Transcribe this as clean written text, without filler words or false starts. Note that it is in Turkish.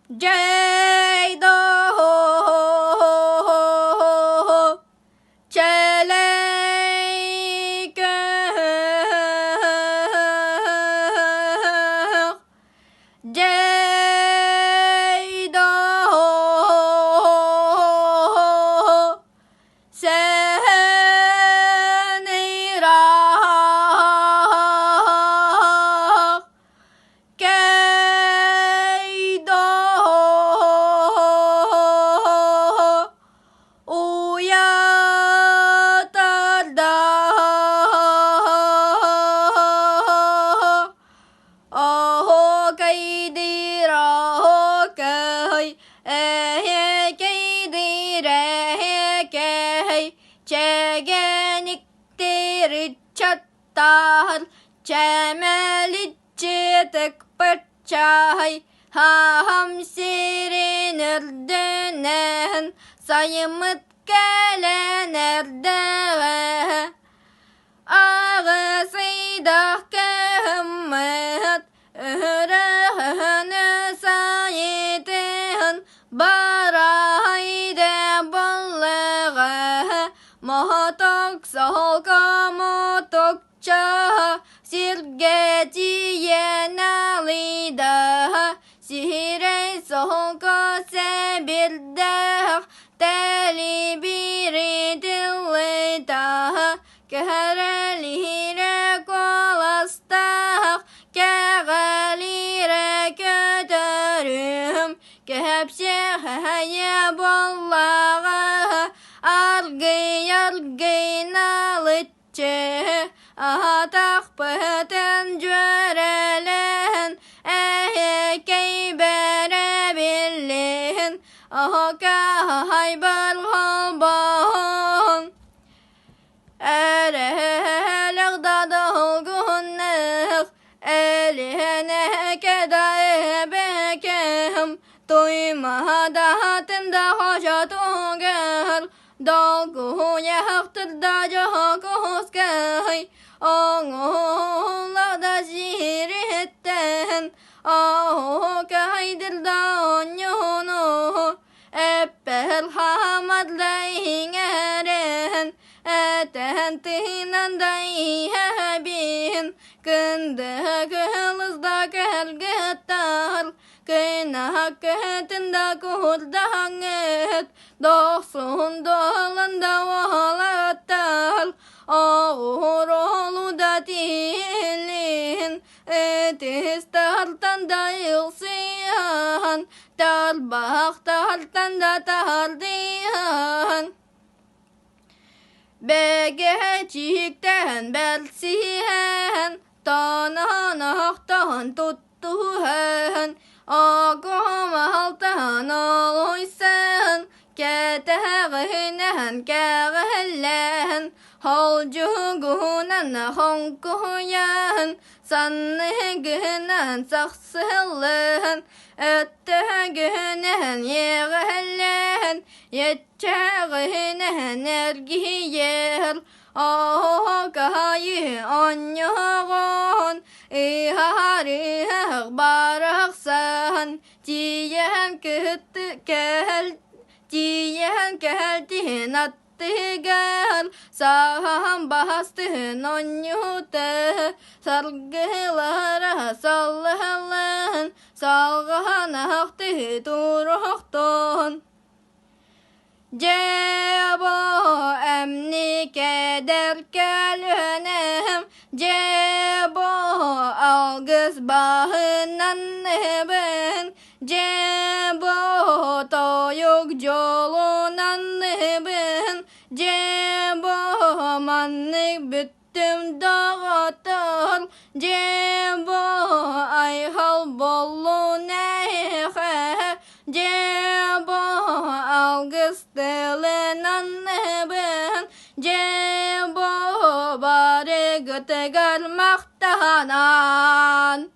Ceydo çeleykör Ceydo seni rak Keydo uyatar da aho keydir aho key keydir key çegeniktir çattar çemelicci tıkpırçay hamsirin erdenen sayımıt gelen erdeve ağısıydah kehmet öhrehene sayidin barayde ballığa motok solka motokça sirgeciye nalida sihire solka sebirdah teli biri dillida kehrelire kolastah keğelire kötürüm kehepşeheye bollağa argı argı nalıççı atak pıhten cörelen ehekey bere billin ahokay balhalbon erelek dadolgunnek elihene kedaya bekem Duymadan da hoşatun gel Dolgu yaktır da cahakos gel Oğullar da ziritten Oğul kaydır da onyunu Eppel hamadlayın eren Eten tinan da ihebin Kındı kılızda gelgetar Kıyna kıhtında kurdanget Doğsun dolanda valatal Ağır oğlu da dilin Etis tartan da yılsiyan Talbak tartan da tardiyan Begecikten belsiyen Tananaktan tuttuhen Ağım altan olaysan Keteğinen keğellen Holcuğunan honkuyan Sanıgınan saksılın Öttüğünen yeğellen Yetçeğinen ergiyer Ağayı onyoğun İharih baraksan Ciyen geldi nattı gel Sağım bastı nonyutu Sargılara sallahlan Salgıhan aktı duruktun Cebo emni keder kelönem Cebo algız bahınan ben Cebo toyuk jolunan ben Cebo mannik büttüm dağıtır Cebo ayhal bollu nehe Cebo algız delenan ben Cebo bari göte gelmektanan